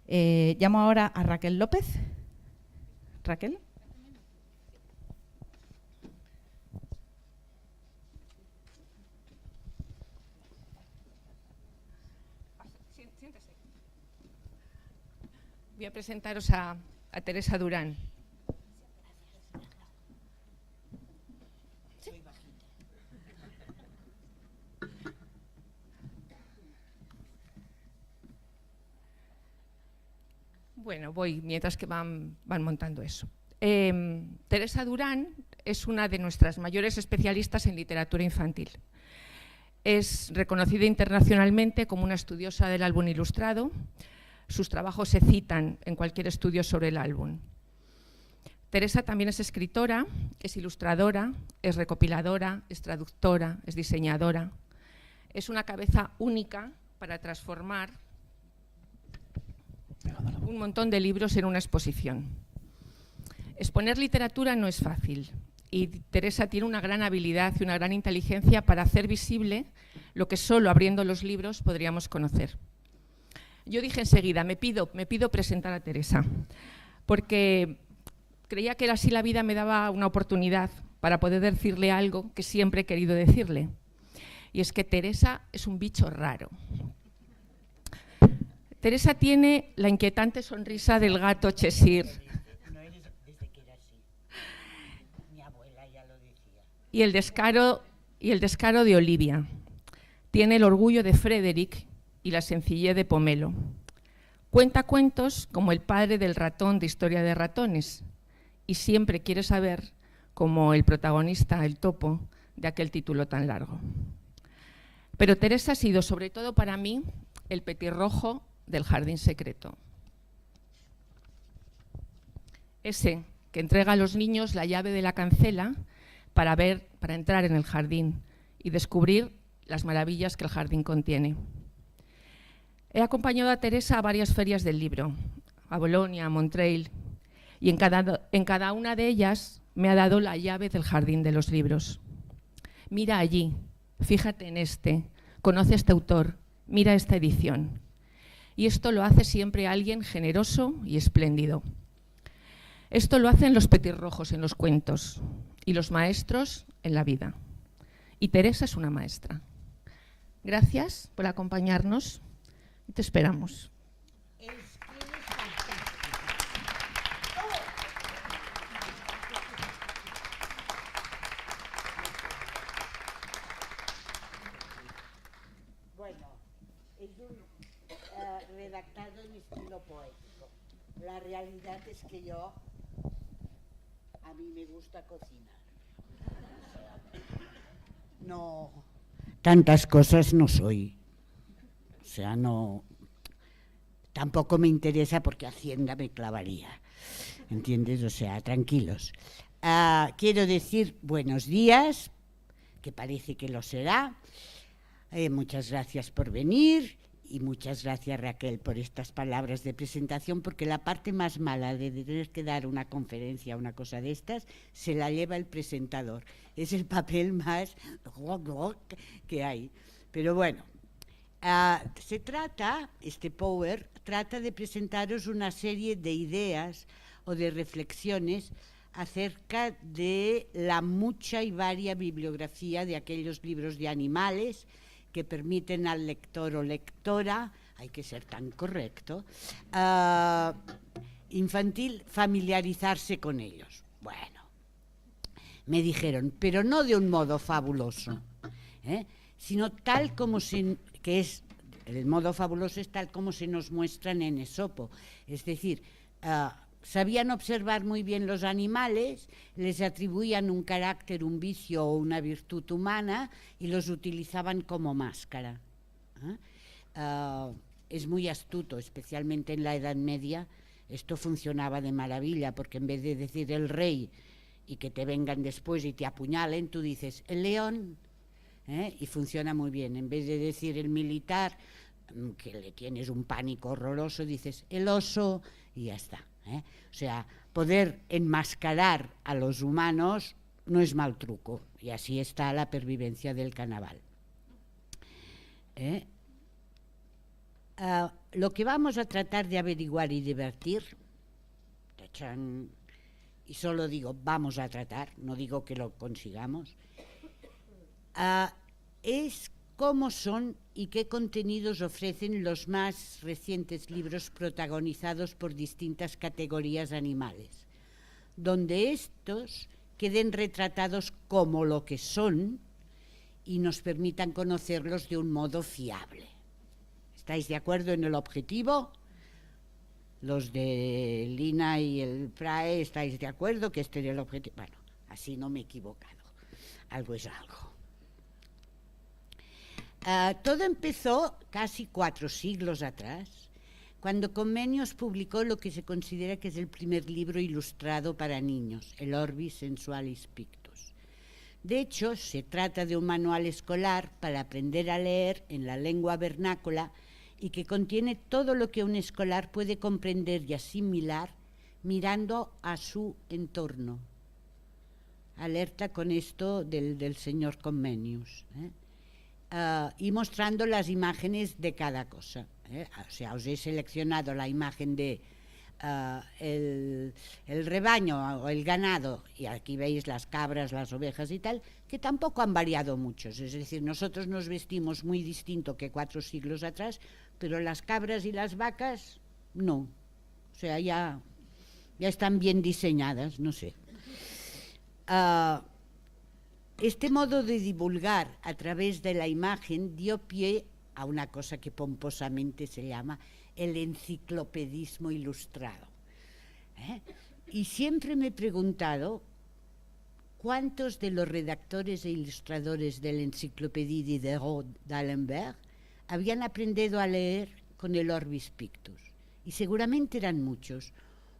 Llamo ahora a Raquel López. Raquel. Voy a presentaros a Teresa Durán. Bueno, voy mientras que van montando eso. Teresa Durán es una de nuestras mayores especialistas en literatura infantil. Es reconocida internacionalmente como una estudiosa del álbum ilustrado. Sus trabajos se citan en cualquier estudio sobre el álbum. Teresa también es escritora, es ilustradora, es recopiladora, es traductora, es diseñadora. Es una cabeza única para transformar un montón de libros en una exposición. Exponer literatura no es fácil y Teresa tiene una gran habilidad y una gran inteligencia para hacer visible lo que solo abriendo los libros podríamos conocer. Yo dije enseguida, me pido presentar a Teresa, porque creía que así la vida me daba una oportunidad para poder decirle algo que siempre he querido decirle. Y es que Teresa es un bicho raro. Teresa tiene la inquietante sonrisa del gato Cheshire. No eres desde que era así. Mi abuela ya lo decía. Y el descaro de Olivia. Tiene el orgullo de Frederick y la sencillez de Pomelo. Cuenta cuentos como el padre del ratón de Historia de Ratones y siempre quiere saber, como el protagonista, el topo, de aquel título tan largo. Pero Teresa ha sido, sobre todo para mí, el petirrojo del jardín secreto. Ese que entrega a los niños la llave de la cancela para entrar en el jardín y descubrir las maravillas que el jardín contiene. He acompañado a Teresa a varias ferias del libro, a Bolonia, a Montreuil, y en cada una de ellas me ha dado la llave del jardín de los libros. Mira allí, fíjate en este, conoce a este autor, mira esta edición. Y esto lo hace siempre alguien generoso y espléndido. Esto lo hacen los petirrojos en los cuentos y los maestros en la vida. Y Teresa es una maestra. Gracias por acompañarnos y te esperamos. Bueno, es un redactado en estilo poético. La realidad es que a mí me gusta cocinar. No, tantas cosas no soy. O sea, no, tampoco me interesa porque Hacienda me clavaría. ¿Entiendes? O sea, tranquilos. Quiero decir buenos días, que parece que lo será. Muchas gracias por venir y muchas gracias, Raquel, por estas palabras de presentación, porque la parte más mala de tener que dar una conferencia, una cosa de estas, se la lleva el presentador. Es el papel más que hay. Pero bueno, este Power trata de presentaros una serie de ideas o de reflexiones acerca de la mucha y varia bibliografía de aquellos libros de animales que permiten al lector o lectora, hay que ser tan correcto, infantil, familiarizarse con ellos. Bueno, me dijeron, pero no de un modo fabuloso, sino tal como el modo fabuloso es tal como se nos muestran en Esopo. Es decir, sabían observar muy bien los animales, les atribuían un carácter, un vicio o una virtud humana y los utilizaban como máscara. Es muy astuto, especialmente en la Edad Media. Esto funcionaba de maravilla, porque en vez de decir el rey y que te vengan después y te apuñalen, tú dices el león, y funciona muy bien. En vez de decir el militar, que le tienes un pánico horroroso, dices el oso y ya está. O sea, poder enmascarar a los humanos no es mal truco, y así está la pervivencia del carnaval. lo que vamos a tratar de averiguar y divertir, tachán, y solo digo vamos a tratar, no digo que lo consigamos, es cómo son y qué contenidos ofrecen los más recientes libros protagonizados por distintas categorías animales, donde estos queden retratados como lo que son y nos permitan conocerlos de un modo fiable. ¿Estáis de acuerdo en el objetivo? Los de Lina y el PRAE, ¿estáis de acuerdo que este era el objetivo? Bueno, así no me he equivocado. Algo es algo. Todo empezó casi 4 siglos atrás, cuando Comenius publicó lo que se considera que es el primer libro ilustrado para niños, el Orbis Sensualis Pictus. De hecho, se trata de un manual escolar para aprender a leer en la lengua vernácula y que contiene todo lo que un escolar puede comprender y asimilar mirando a su entorno. Alerta con esto del señor Comenius, y mostrando las imágenes de cada cosa. O sea, os he seleccionado la imagen de el rebaño o el ganado, y aquí veis las cabras, las ovejas y tal, que tampoco han variado mucho. Es decir, nosotros nos vestimos muy distinto que 4 siglos atrás, pero las cabras y las vacas no. O sea, ya están bien diseñadas, no sé. Este modo de divulgar a través de la imagen dio pie a una cosa que pomposamente se llama el enciclopedismo ilustrado. Y siempre me he preguntado cuántos de los redactores e ilustradores del Enciclopédie Diderot d'Alembert habían aprendido a leer con el Orbis Pictus. Y seguramente eran muchos,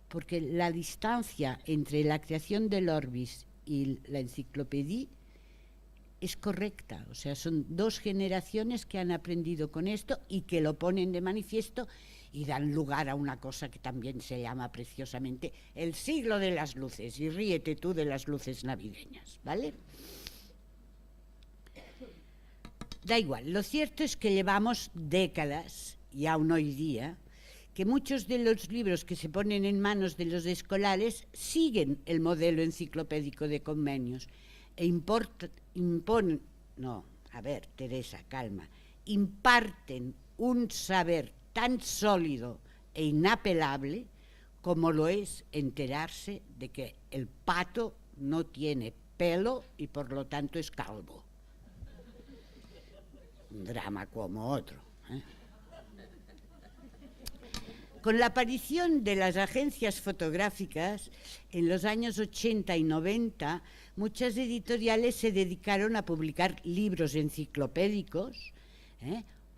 porque la distancia entre la creación del Orbis y la Enciclopédie es correcta, o sea, son 2 generaciones que han aprendido con esto y que lo ponen de manifiesto y dan lugar a una cosa que también se llama preciosamente el siglo de las luces, y ríete tú de las luces navideñas, ¿vale? Da igual, lo cierto es que llevamos décadas, y aún hoy día, que muchos de los libros que se ponen en manos de los escolares siguen el modelo enciclopédico de Comenius e imparten un saber tan sólido e inapelable como lo es enterarse de que el pato no tiene pelo y por lo tanto es calvo. Un drama como otro, Con la aparición de las agencias fotográficas en los años 80 y 90, muchas editoriales se dedicaron a publicar libros enciclopédicos,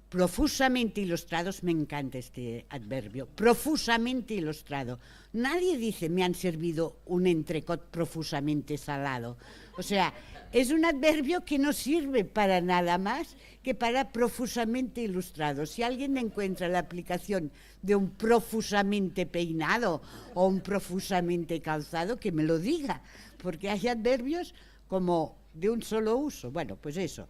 profusamente ilustrados. Me encanta este adverbio, profusamente ilustrado. Nadie dice me han servido un entrecot profusamente salado. O sea, es un adverbio que no sirve para nada más que para profusamente ilustrado. Si alguien encuentra la aplicación de un profusamente peinado o un profusamente calzado, que me lo diga, porque hay adverbios como de un solo uso. Bueno, pues eso.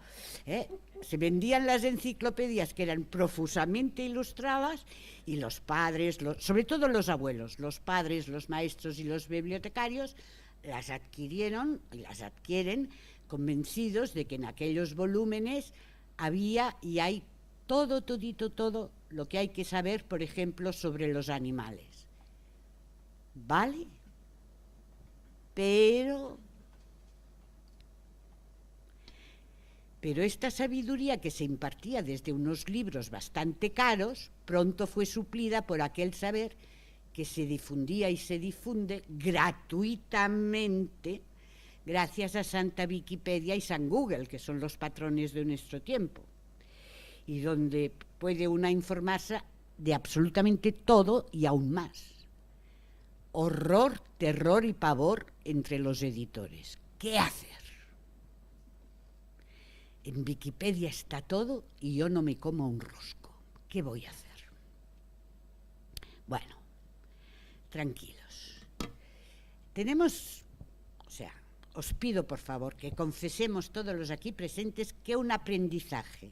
Se vendían las enciclopedias que eran profusamente ilustradas y los padres, sobre todo los abuelos, los padres, los maestros y los bibliotecarios las adquirieron y las adquieren convencidos de que en aquellos volúmenes había y hay todo lo que hay que saber, por ejemplo, sobre los animales. ¿Vale? Pero esta sabiduría que se impartía desde unos libros bastante caros, pronto fue suplida por aquel saber que se difundía y se difunde gratuitamente gracias a Santa Wikipedia y San Google, que son los patrones de nuestro tiempo, y donde puede una informarse de absolutamente todo y aún más. Horror, terror y pavor entre los editores. ¿Qué hacer? En Wikipedia está todo y yo no me como un rosco. ¿Qué voy a hacer? Bueno, tranquilos. Os pido por favor que confesemos todos los aquí presentes que un aprendizaje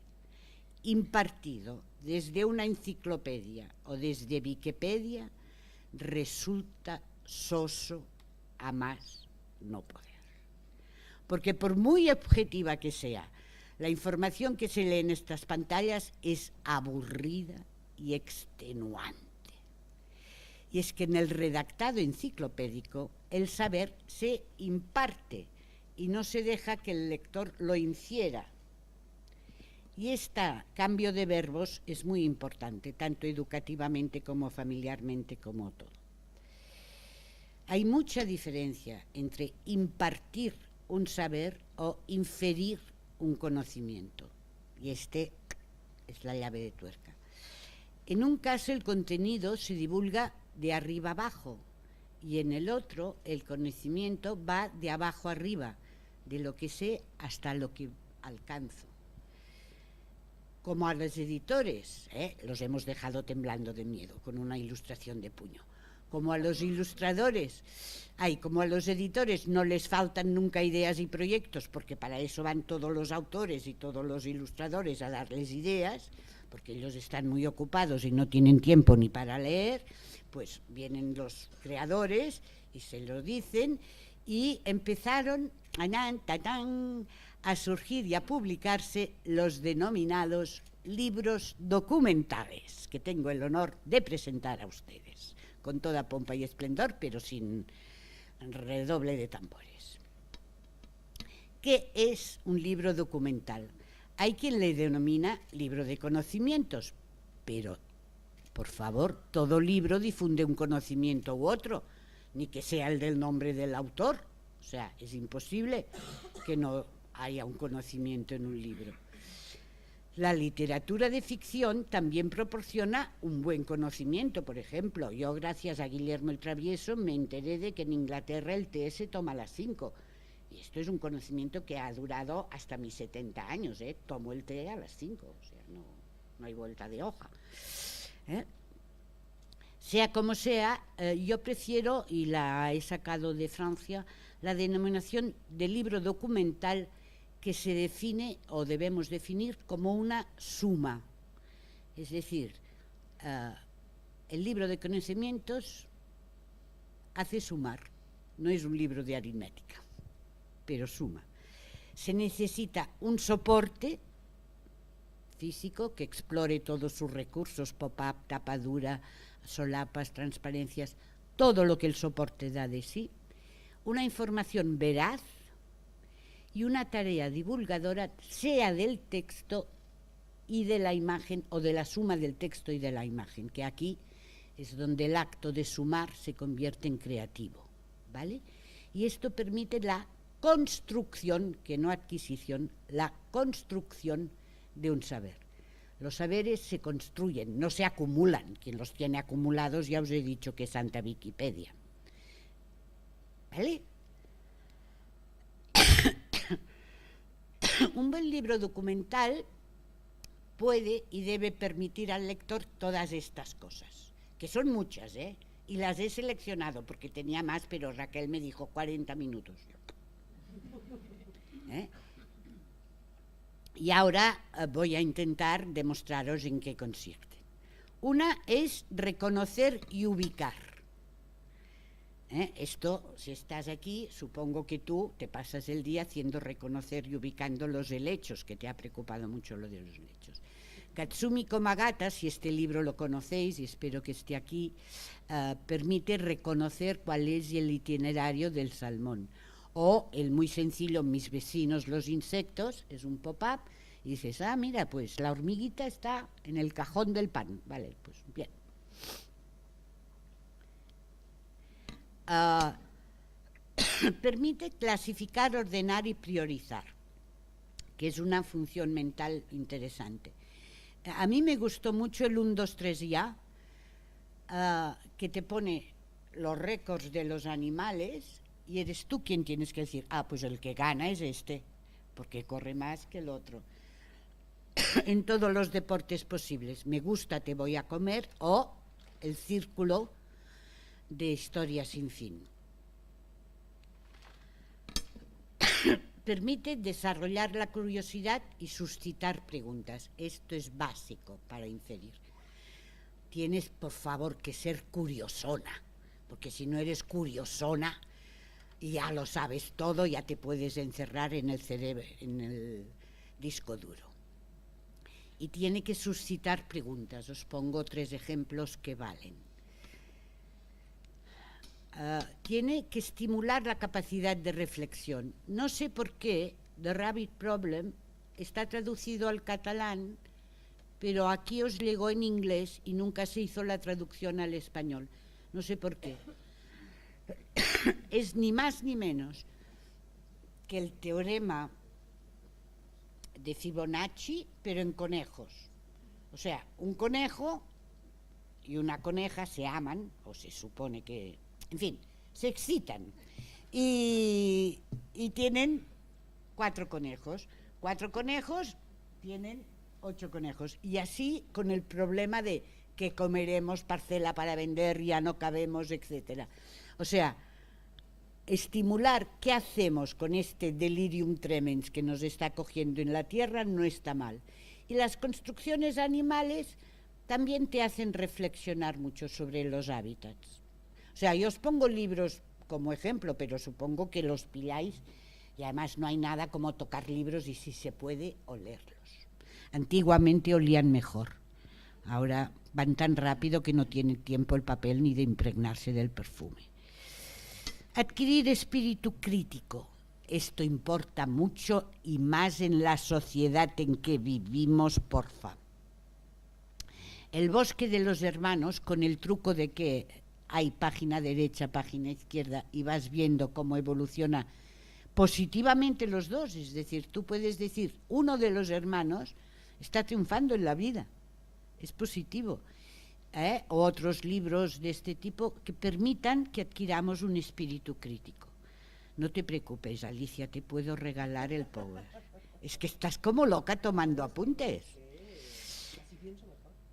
impartido desde una enciclopedia o desde Wikipedia resulta soso a más no poder. Porque por muy objetiva que sea, la información que se lee en estas pantallas es aburrida y extenuante. Y es que en el redactado enciclopédico el saber se imparte y no se deja que el lector lo infiera. Y este cambio de verbos es muy importante, tanto educativamente como familiarmente, como todo. Hay mucha diferencia entre impartir un saber o inferir un conocimiento. Y este es la llave de tuerca. En un caso el contenido se divulga de arriba abajo y en el otro el conocimiento va de abajo arriba, de lo que sé hasta lo que alcanzo. Como a los editores, los hemos dejado temblando de miedo con una ilustración de puño. Como a los ilustradores, como a los editores no les faltan nunca ideas y proyectos, porque para eso van todos los autores y todos los ilustradores a darles ideas, porque ellos están muy ocupados y no tienen tiempo ni para leer, pues vienen los creadores y se lo dicen, y empezaron a surgir y a publicarse los denominados libros documentales, que tengo el honor de presentar a ustedes, con toda pompa y esplendor, pero sin redoble de tambores. ¿Qué es un libro documental? Hay quien le denomina libro de conocimientos, pero, por favor, todo libro difunde un conocimiento u otro, ni que sea el del nombre del autor. O sea, es imposible que no haya un conocimiento en un libro. La literatura de ficción también proporciona un buen conocimiento. Por ejemplo, yo gracias a Guillermo el Travieso me enteré de que en Inglaterra el té se toma a las 5. Y esto es un conocimiento que ha durado hasta mis 70 años. Tomo el té a las 5, o sea, no hay vuelta de hoja. Sea como sea, yo prefiero, y la he sacado de Francia, la denominación de libro documental, que se define o debemos definir como una suma. Es decir, el libro de conocimientos hace sumar, no es un libro de aritmética, pero suma. Se necesita un soporte físico que explore todos sus recursos, pop-up, tapadura, solapas, transparencias, todo lo que el soporte da de sí, una información veraz y una tarea divulgadora, sea del texto y de la imagen, o de la suma del texto y de la imagen, que aquí es donde el acto de sumar se convierte en creativo, ¿vale? Y esto permite la construcción, que no adquisición, la construcción de un saber. Los saberes se construyen, no se acumulan. Quien los tiene acumulados ya os he dicho que es Santa Wikipedia. ¿Vale? Un buen libro documental puede y debe permitir al lector todas estas cosas, que son muchas, y las he seleccionado porque tenía más, pero Raquel me dijo 40 minutos. Y ahora voy a intentar demostraros en qué consiste. Una es reconocer y ubicar. Esto, si estás aquí, supongo que tú te pasas el día haciendo reconocer y ubicando los helechos, que te ha preocupado mucho lo de los helechos. Katsumi Komagata, si este libro lo conocéis, y espero que esté aquí, permite reconocer cuál es el itinerario del salmón. O el muy sencillo, mis vecinos los insectos, es un pop-up, y dices, mira, pues la hormiguita está en el cajón del pan. Vale, pues bien. Permite clasificar, ordenar y priorizar, que es una función mental interesante. A mí me gustó mucho el 1, 2, 3 ya, que te pone los récords de los animales y eres tú quien tienes que decir, pues el que gana es este, porque corre más que el otro. En todos los deportes posibles. Me gusta, te voy a comer, o el círculo de historia sin fin. permite desarrollar la curiosidad y suscitar preguntas. Esto es básico para inferir. Tienes, por favor, que ser curiosona, porque si no eres curiosona, ya lo sabes todo, ya te puedes encerrar en el cerebro, en el disco duro. Y tiene que suscitar preguntas. Os pongo 3 ejemplos que valen. Tiene que estimular la capacidad de reflexión. No sé por qué The Rabbit Problem está traducido al catalán, pero aquí os llegó en inglés y nunca se hizo la traducción al español. No sé por qué. Es ni más ni menos que el teorema de Fibonacci, pero en conejos. O sea, un conejo y una coneja se aman, o se supone que, en fin, se excitan. Y tienen 4 conejos. 4 conejos tienen 8 conejos. Y así con el problema de que comeremos, parcela para vender, ya no cabemos, etcétera. O sea, estimular qué hacemos con este delirium tremens que nos está cogiendo en la Tierra no está mal. Y las construcciones animales también te hacen reflexionar mucho sobre los hábitats. O sea, yo os pongo libros como ejemplo, pero supongo que los pilláis y además no hay nada como tocar libros y si se puede, olerlos. Antiguamente olían mejor. Ahora van tan rápido que no tiene tiempo el papel ni de impregnarse del perfume. Adquirir espíritu crítico. Esto importa mucho y más en la sociedad en que vivimos, porfa. El bosque de los hermanos, con el truco de que hay página derecha, página izquierda, y vas viendo cómo evoluciona positivamente los dos. Es decir, tú puedes decir, uno de los hermanos está triunfando en la vida. Es positivo. O otros libros de este tipo que permitan que adquiramos un espíritu crítico. No te preocupes, Alicia, te puedo regalar el Power. Es que estás como loca tomando apuntes.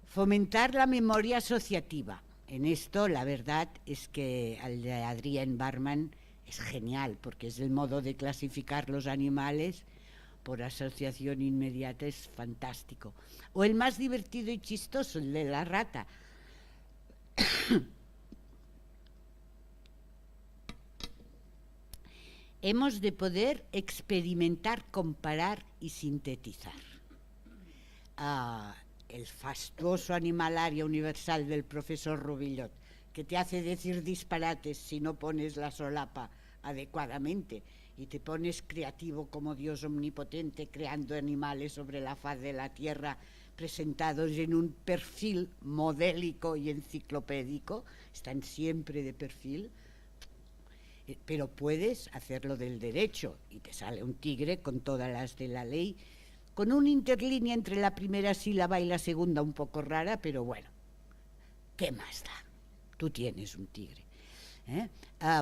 Fomentar la memoria asociativa. En esto, la verdad es que el de Adrienne Barman es genial, porque es el modo de clasificar los animales por asociación inmediata, es fantástico. O el más divertido y chistoso, el de la rata. Hemos de poder experimentar, comparar y sintetizar. El fastuoso animalaria universal del profesor Rubillot, que te hace decir disparates si no pones la solapa adecuadamente y te pones creativo como Dios omnipotente, creando animales sobre la faz de la tierra presentados en un perfil modélico y enciclopédico, están siempre de perfil, pero puedes hacerlo del derecho y te sale un tigre con todas las de la ley, con una interlínea entre la primera sílaba y la segunda un poco rara, pero bueno, ¿qué más da? Tú tienes un tigre.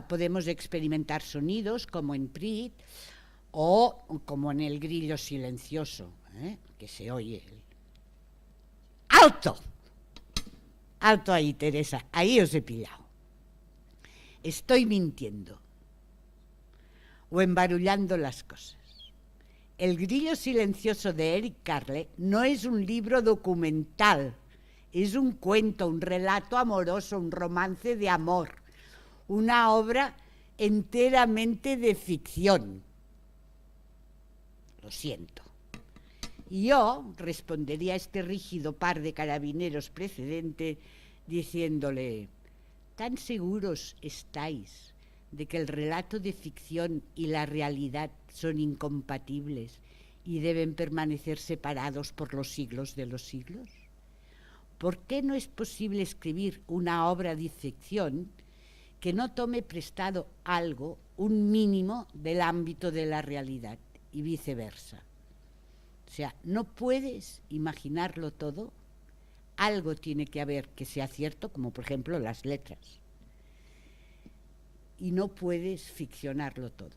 Podemos experimentar sonidos como en Prit o como en el grillo silencioso, que se oye. ¡Alto! Alto ahí, Teresa, ahí os he pillado. Estoy mintiendo o embarullando las cosas. El grillo silencioso de Eric Carle no es un libro documental, es un cuento, un relato amoroso, un romance de amor, una obra enteramente de ficción. Lo siento. Yo respondería a este rígido par de carabineros precedente diciéndole: ¿tan seguros estáis de que el relato de ficción y la realidad son incompatibles y deben permanecer separados por los siglos de los siglos? ¿Por qué no es posible escribir una obra de ficción que no tome prestado algo, un mínimo, del ámbito de la realidad y viceversa? O sea, no puedes imaginarlo todo. Algo tiene que haber que sea cierto, como por ejemplo las letras. Y no puedes ficcionarlo todo.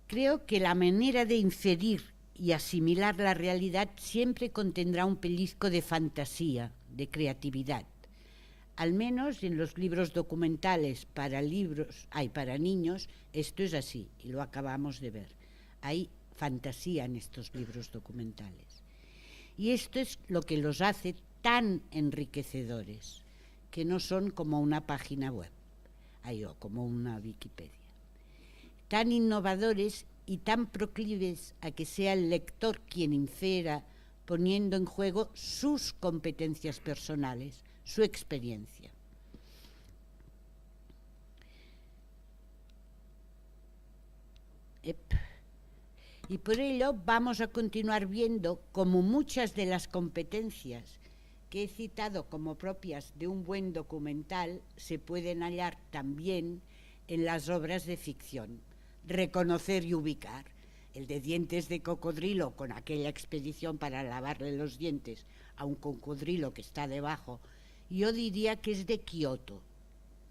Creo que la manera de inferir y asimilar la realidad siempre contendrá un pellizco de fantasía, de creatividad. Al menos en los libros documentales para niños, esto es así, y lo acabamos de ver. Hay fantasía en estos libros documentales. Y esto es lo que los hace tan enriquecedores, que no son como una página web, o como una Wikipedia. Tan innovadores y tan proclives a que sea el lector quien infiera, poniendo en juego sus competencias personales, su experiencia. Y por ello vamos a continuar viendo cómo muchas de las competencias que he citado como propias de un buen documental se pueden hallar también en las obras de ficción. Reconocer y ubicar. El de Dientes de Cocodrilo, con aquella expedición para lavarle los dientes a un cocodrilo que está debajo, yo diría que es de Kioto,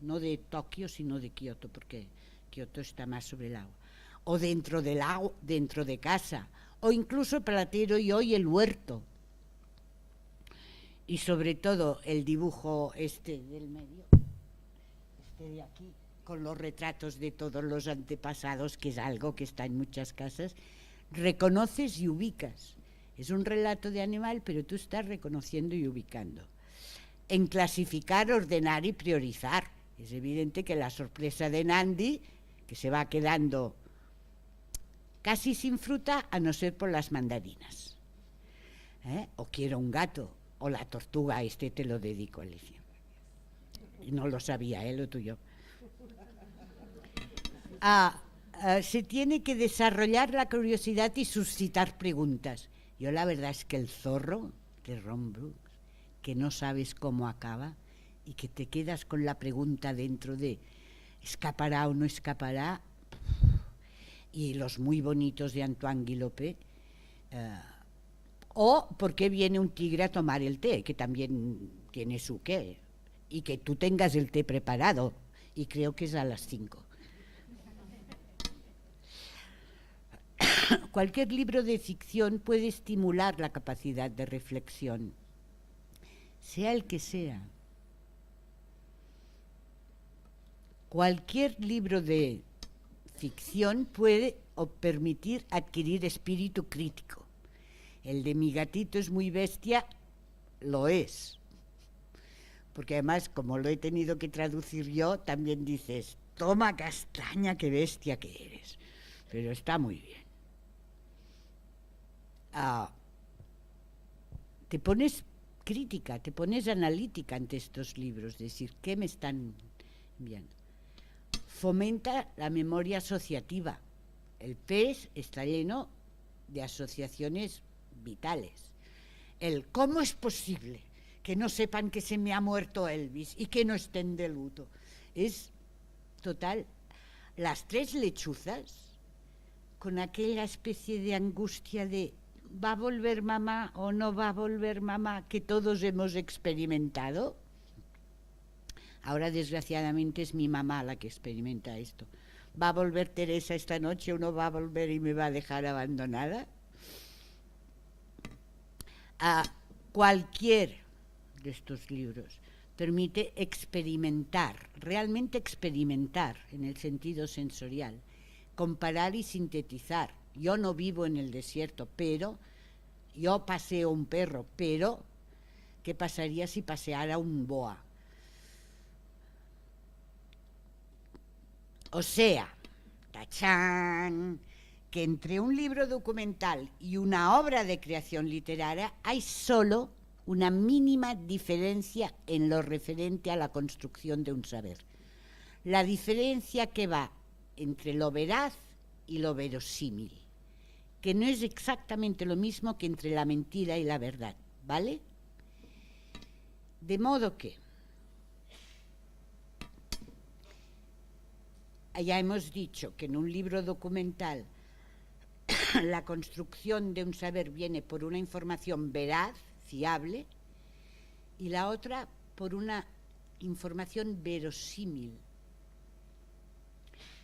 no de Tokio, sino de Kioto, porque Kioto está más sobre el agua. O dentro del agua, dentro de casa, o incluso Platero y hoy el huerto. Y sobre todo el dibujo este del medio, este de aquí, con los retratos de todos los antepasados, que es algo que está en muchas casas. Reconoces y ubicas. Es un relato de animal, pero tú estás reconociendo y ubicando. En clasificar, ordenar y priorizar. Es evidente que la sorpresa de Nandi, que se va quedando casi sin fruta, a no ser por las mandarinas. O quiero un gato, o la tortuga, este te lo dedico, Alicia. Y no lo sabía, lo tuyo. Se tiene que desarrollar la curiosidad y suscitar preguntas. Yo la verdad es que el zorro de Ron Brooks, que no sabes cómo acaba y que te quedas con la pregunta dentro de ¿escapará o no escapará? Y los muy bonitos de Antoine Guillaume, o ¿por qué viene un tigre a tomar el té? Que también tiene su qué, y que tú tengas el té preparado, y creo que es a las 5. Cualquier libro de ficción puede estimular la capacidad de reflexión, sea el que sea. Cualquier libro de ficción puede permitir adquirir espíritu crítico. El de Mi gatito es muy bestia, lo es. Porque además, como lo he tenido que traducir yo, también dices, toma castaña, qué bestia que eres. Pero está muy bien. Te pones crítica, te pones analítica ante estos libros, es decir, ¿qué me están enviando? Fomenta la memoria asociativa. El PES está lleno de asociaciones vitales. El ¿cómo es posible que no sepan que se me ha muerto Elvis y que no estén de luto? Es total. Las tres lechuzas, con aquella especie de angustia de ¿va a volver mamá o no va a volver mamá? Que todos hemos experimentado. Ahora, desgraciadamente, es mi mamá la que experimenta esto. ¿Va a volver Teresa esta noche o no va a volver y me va a dejar abandonada? Cualquier de estos libros permite experimentar, realmente experimentar en el sentido sensorial, comparar y sintetizar. Yo no vivo en el desierto, pero yo paseo un perro, pero ¿qué pasaría si paseara un boa? O sea, ¡tachán!, que entre un libro documental y una obra de creación literaria hay solo una mínima diferencia en lo referente a la construcción de un saber. La diferencia que va entre lo veraz y lo verosímil, que no es exactamente lo mismo que entre la mentira y la verdad, ¿vale? De modo que ya hemos dicho que en un libro documental la construcción de un saber viene por una información veraz, fiable, y la otra por una información verosímil,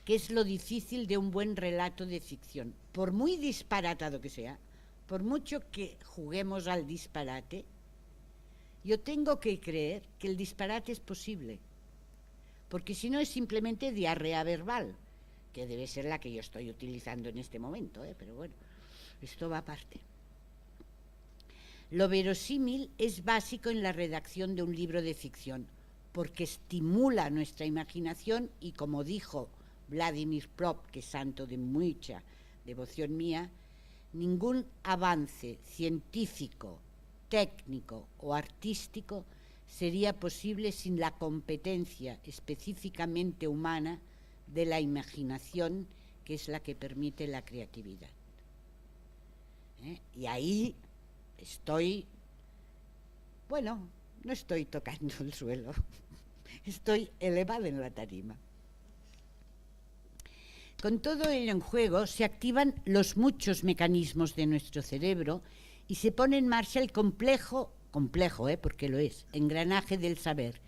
que es lo difícil de un buen relato de ficción. Por muy disparatado que sea, por mucho que juguemos al disparate, yo tengo que creer que el disparate es posible, porque si no es simplemente diarrea verbal, que debe ser la que yo estoy utilizando en este momento, pero bueno, esto va aparte. Lo verosímil es básico en la redacción de un libro de ficción, porque estimula nuestra imaginación y, como dijo Vladimir Prop, que es santo de mucha devoción mía, ningún avance científico, técnico o artístico sería posible sin la competencia específicamente humana de la imaginación, que es la que permite la creatividad. Y ahí estoy, bueno, no estoy tocando el suelo, estoy elevada en la tarima. Con todo ello en juego, se activan los muchos mecanismos de nuestro cerebro y se pone en marcha el complejo, porque lo es, engranaje del saber.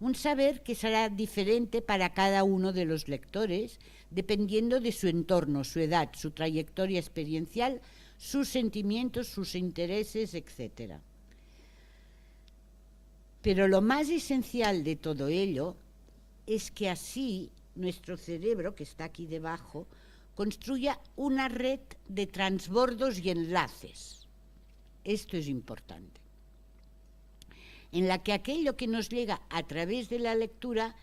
Un saber que será diferente para cada uno de los lectores, dependiendo de su entorno, su edad, su trayectoria experiencial, sus sentimientos, sus intereses, etc. Pero lo más esencial de todo ello es que así nuestro cerebro, que está aquí debajo, construya una red de transbordos y enlaces. Esto es importante. En la que aquello que nos llega a través de la lectura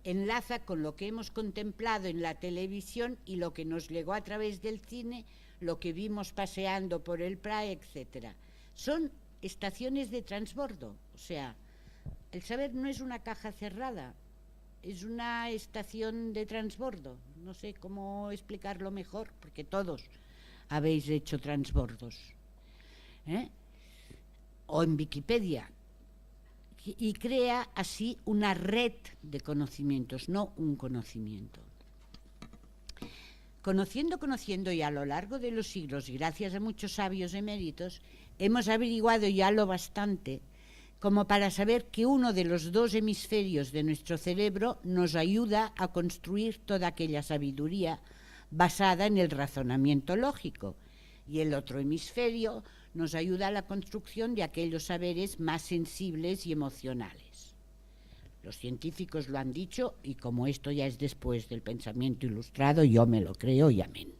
enlaza con lo que hemos contemplado en la televisión y lo que nos llegó a través del cine, lo que vimos paseando por el Prado, etc. Son estaciones de transbordo, o sea, el saber no es una caja cerrada, es una estación de transbordo. No sé cómo explicarlo mejor, porque todos habéis hecho transbordos. O en Wikipedia. Y crea así una red de conocimientos, no un conocimiento. Conociendo y a lo largo de los siglos, y gracias a muchos sabios eméritos, hemos averiguado ya lo bastante como para saber que uno de los dos hemisferios de nuestro cerebro nos ayuda a construir toda aquella sabiduría basada en el razonamiento lógico, y el otro hemisferio nos ayuda a la construcción de aquellos saberes más sensibles y emocionales. Los científicos lo han dicho, y como esto ya es después del pensamiento ilustrado, yo me lo creo y amén.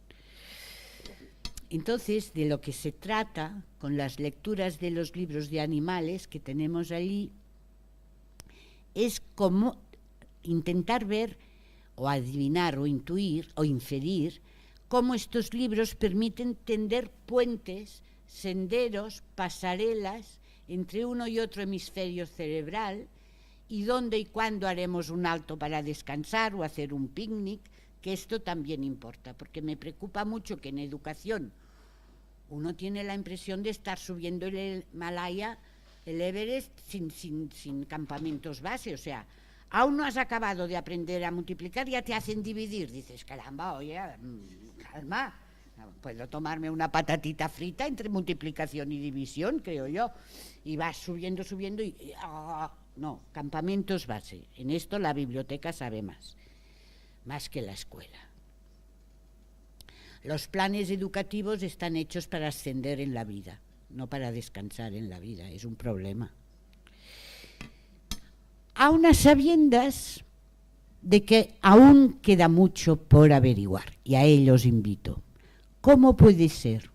Entonces, de lo que se trata con las lecturas de los libros de animales que tenemos allí es como intentar ver o adivinar o intuir o inferir cómo estos libros permiten tender puentes, senderos, pasarelas entre uno y otro hemisferio cerebral, y dónde y cuándo haremos un alto para descansar o hacer un picnic, que esto también importa, porque me preocupa mucho que en educación uno tiene la impresión de estar subiendo el Himalaya, el Everest, sin campamentos base. O sea, aún no has acabado de aprender a multiplicar, ya te hacen dividir. Dices, caramba, oye, calma, puedo tomarme una patatita frita entre multiplicación y división, creo yo. Y vas subiendo y... no, campamentos base. En esto la biblioteca sabe más que la escuela. Los planes educativos están hechos para ascender en la vida, no para descansar en la vida, es un problema. A unas sabiendas de que aún queda mucho por averiguar, y a ello os invito. ¿Cómo puede ser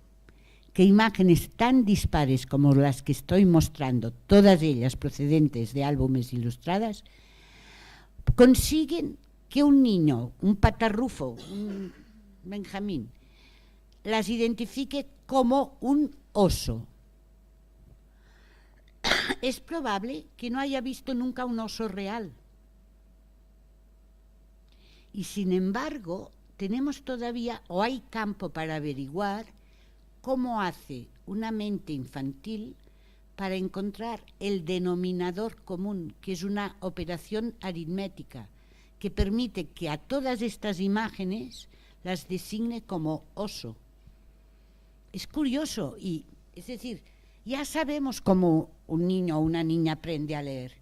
que imágenes tan dispares como las que estoy mostrando, todas ellas procedentes de álbumes ilustradas, consiguen que un niño, un patarrufo, un Benjamín, las identifique como un oso? Es probable que no haya visto nunca un oso real. Y sin embargo, tenemos todavía, o hay campo para averiguar, cómo hace una mente infantil para encontrar el denominador común, que es una operación aritmética, que permite que a todas estas imágenes las designe como oso. Es curioso, y es decir, ya sabemos cómo un niño o una niña aprende a leer,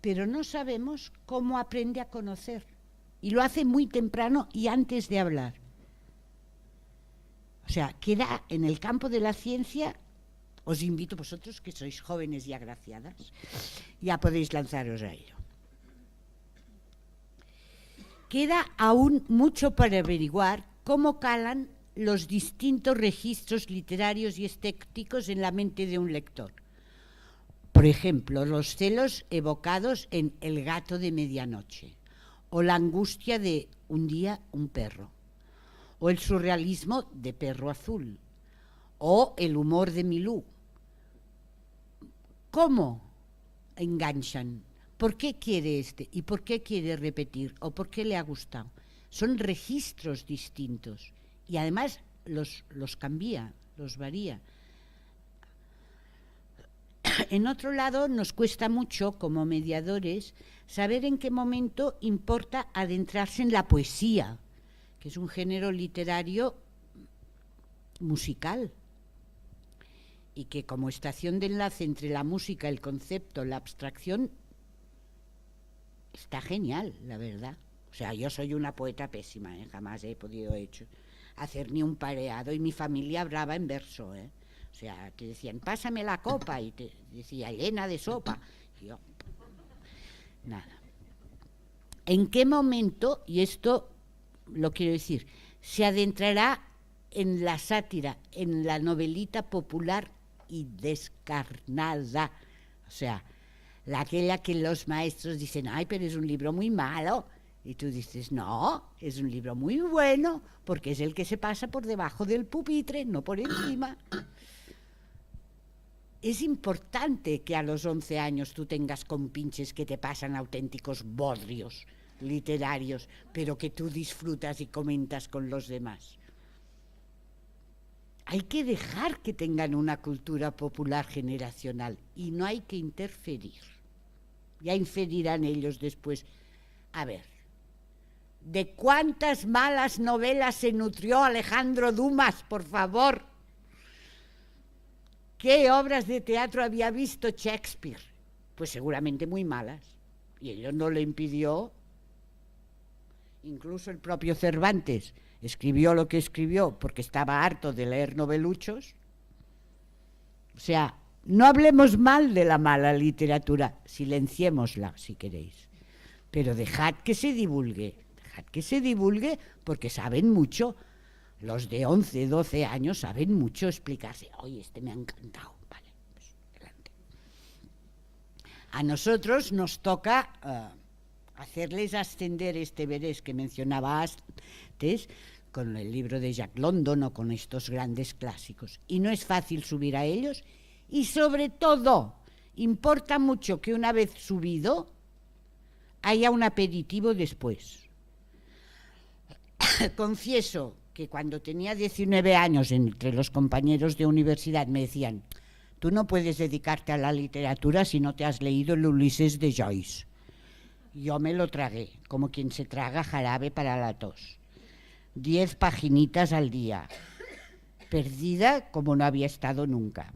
pero no sabemos cómo aprende a conocer, y lo hace muy temprano y antes de hablar. O sea, queda en el campo de la ciencia Os invito, vosotros que sois jóvenes y agraciadas, ya podéis lanzaros a ello. Queda aún mucho para averiguar cómo calan los distintos registros literarios y estéticos en la mente de un lector. Por ejemplo, los celos evocados en El gato de medianoche, o la angustia de Un día un perro, o el surrealismo de Perro azul, o el humor de Milú. ¿Cómo enganchan? ¿Por qué quiere este? ¿Y por qué quiere repetir? ¿O por qué le ha gustado? Son registros distintos y además los cambia, los varía. En otro lado, nos cuesta mucho, como mediadores, saber en qué momento importa adentrarse en la poesía, que es un género literario musical, y que como estación de enlace entre la música, el concepto, la abstracción, está genial, la verdad. O sea, yo soy una poeta pésima, jamás he podido hacer ni un pareado, y mi familia hablaba en verso, O sea, te decían, pásame la copa, y te decía, llena de sopa. Y yo, nada. ¿En qué momento, y esto lo quiero decir, se adentrará en la sátira, en la novelita popular y descarnada? O sea, aquella que los maestros dicen, ay, pero es un libro muy malo. Y tú dices, no, es un libro muy bueno, porque es el que se pasa por debajo del pupitre, no por encima. Es importante que a los 11 años tú tengas compinches que te pasan auténticos bodrios literarios, pero que tú disfrutas y comentas con los demás. Hay que dejar que tengan una cultura popular generacional y no hay que interferir. Ya inferirán ellos después. A ver, ¿de cuántas malas novelas se nutrió Alejandro Dumas, por favor? ¿Qué obras de teatro había visto Shakespeare? Pues seguramente muy malas. Y ello no le impidió. Incluso el propio Cervantes escribió lo que escribió porque estaba harto de leer noveluchos. O sea, no hablemos mal de la mala literatura, silenciémosla si queréis, pero dejad que se divulgue porque saben mucho. Los de 11, 12 años saben mucho explicarse. Oye, este me ha encantado. Vale, pues adelante. A nosotros nos toca hacerles ascender este verés que mencionaba antes, con el libro de Jack London o con estos grandes clásicos. Y no es fácil subir a ellos. Y sobre todo, importa mucho que una vez subido haya un aperitivo después. Confieso que cuando tenía 19 años, entre los compañeros de universidad me decían, tú no puedes dedicarte a la literatura si no te has leído el Ulises de Joyce. Yo me lo tragué, como quien se traga jarabe para la tos. 10 paginitas al día. Perdida como no había estado nunca.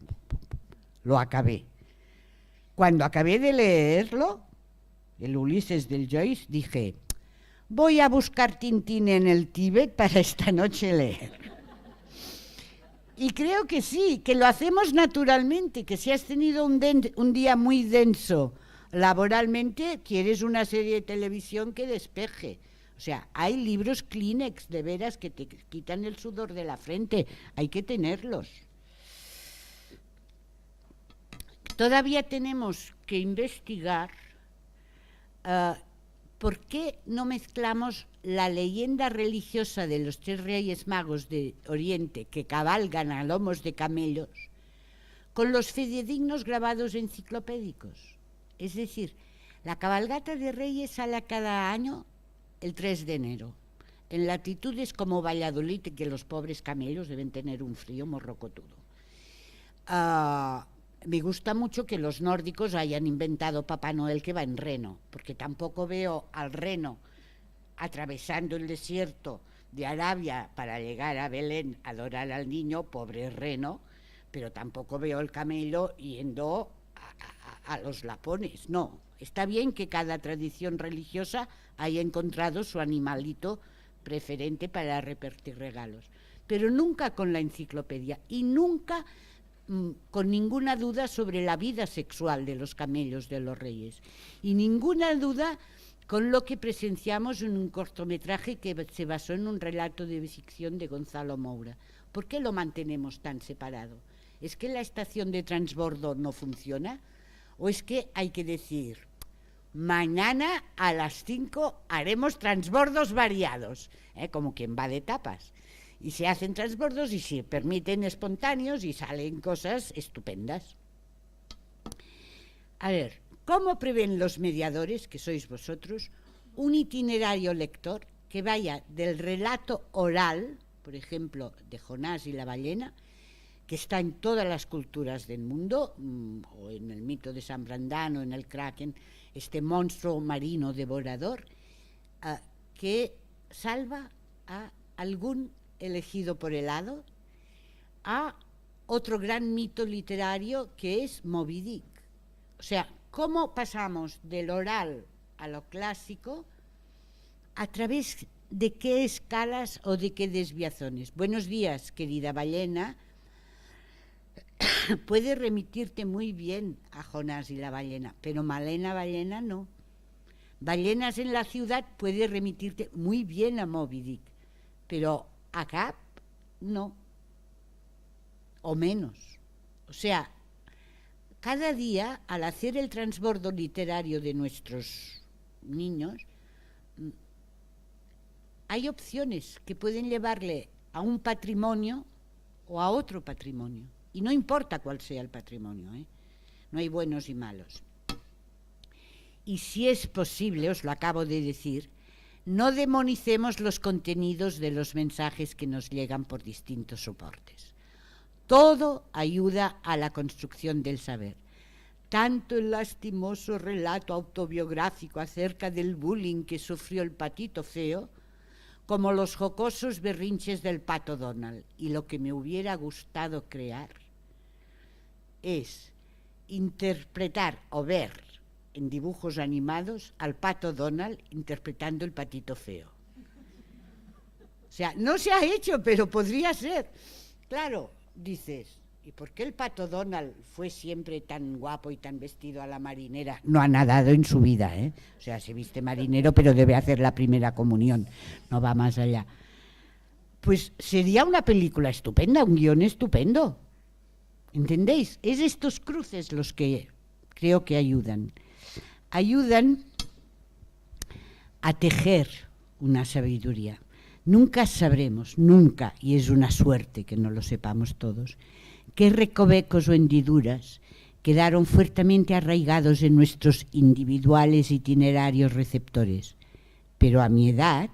Lo acabé. Cuando acabé de leerlo, el Ulises del Joyce, dije, voy a buscar Tintín en el Tíbet para esta noche leer. Y creo que sí, que lo hacemos naturalmente, que si has tenido un día muy denso laboralmente, quieres una serie de televisión que despeje. O sea, hay libros Kleenex, de veras, que te quitan el sudor de la frente. Hay que tenerlos. Todavía tenemos que investigar ¿por qué no mezclamos la leyenda religiosa de los 3 Reyes Magos de Oriente que cabalgan a lomos de camellos con los fidedignos grabados enciclopédicos? Es decir, la cabalgata de Reyes sale cada año el 3 de enero, en latitudes como Valladolid, que los pobres camellos deben tener un frío morrocotudo. Me gusta mucho que los nórdicos hayan inventado Papá Noel que va en reno, porque tampoco veo al reno atravesando el desierto de Arabia para llegar a Belén a adorar al niño, pobre reno, pero tampoco veo el camello yendo a los lapones. No, está bien que cada tradición religiosa haya encontrado su animalito preferente para repartir regalos, pero nunca con la enciclopedia y nunca con ninguna duda sobre la vida sexual de los camellos de los reyes y ninguna duda con lo que presenciamos en un cortometraje que se basó en un relato de ficción de Gonzalo Moura. ¿Por qué lo mantenemos tan separado? ¿Es que la estación de transbordo no funciona? ¿O es que hay que decir, mañana a las 5 haremos transbordos variados, como quien va de tapas? Y se hacen transbordos y se permiten espontáneos y salen cosas estupendas. A ver, ¿cómo prevén los mediadores, que sois vosotros, un itinerario lector que vaya del relato oral, por ejemplo, de Jonás y la ballena, que está en todas las culturas del mundo, o en el mito de San Brandán o en el Kraken, este monstruo marino devorador, que salva a algún elegido por el hado, a otro gran mito literario que es Moby Dick. O sea, ¿cómo pasamos del oral a lo clásico? ¿A través de qué escalas o de qué desviaciones? Buenos días, querida ballena. Puede remitirte muy bien a Jonás y la ballena, pero Malena Ballena no. Ballenas en la ciudad puede remitirte muy bien a Moby Dick, pero a Cap no, o menos. O sea, cada día, al hacer el transbordo literario de nuestros niños, hay opciones que pueden llevarle a un patrimonio o a otro patrimonio. Y no importa cuál sea el patrimonio, no hay buenos y malos. Y si es posible, os lo acabo de decir, no demonicemos los contenidos de los mensajes que nos llegan por distintos soportes. Todo ayuda a la construcción del saber. Tanto el lastimoso relato autobiográfico acerca del bullying que sufrió el patito feo, como los jocosos berrinches del pato Donald. Y lo que me hubiera gustado crear es interpretar o ver en dibujos animados al pato Donald interpretando el patito feo. O sea, no se ha hecho, pero podría ser. Claro, dices, ¿y por qué el pato Donald fue siempre tan guapo y tan vestido a la marinera? No ha nadado en su vida, O sea, se viste marinero, pero debe hacer la primera comunión, no va más allá. Pues sería una película estupenda, un guión estupendo. ¿Entendéis? Es estos cruces los que creo que ayudan. Ayudan a tejer una sabiduría. Nunca sabremos, nunca, y es una suerte que no lo sepamos todos, qué recovecos o hendiduras quedaron fuertemente arraigados en nuestros individuales itinerarios receptores. Pero a mi edad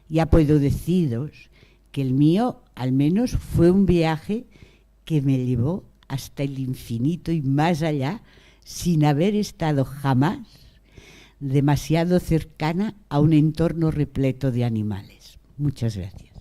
ya puedo deciros que el mío al menos fue un viaje que me llevó hasta el infinito y más allá sin haber estado jamás demasiado cercana a un entorno repleto de animales. Muchas gracias.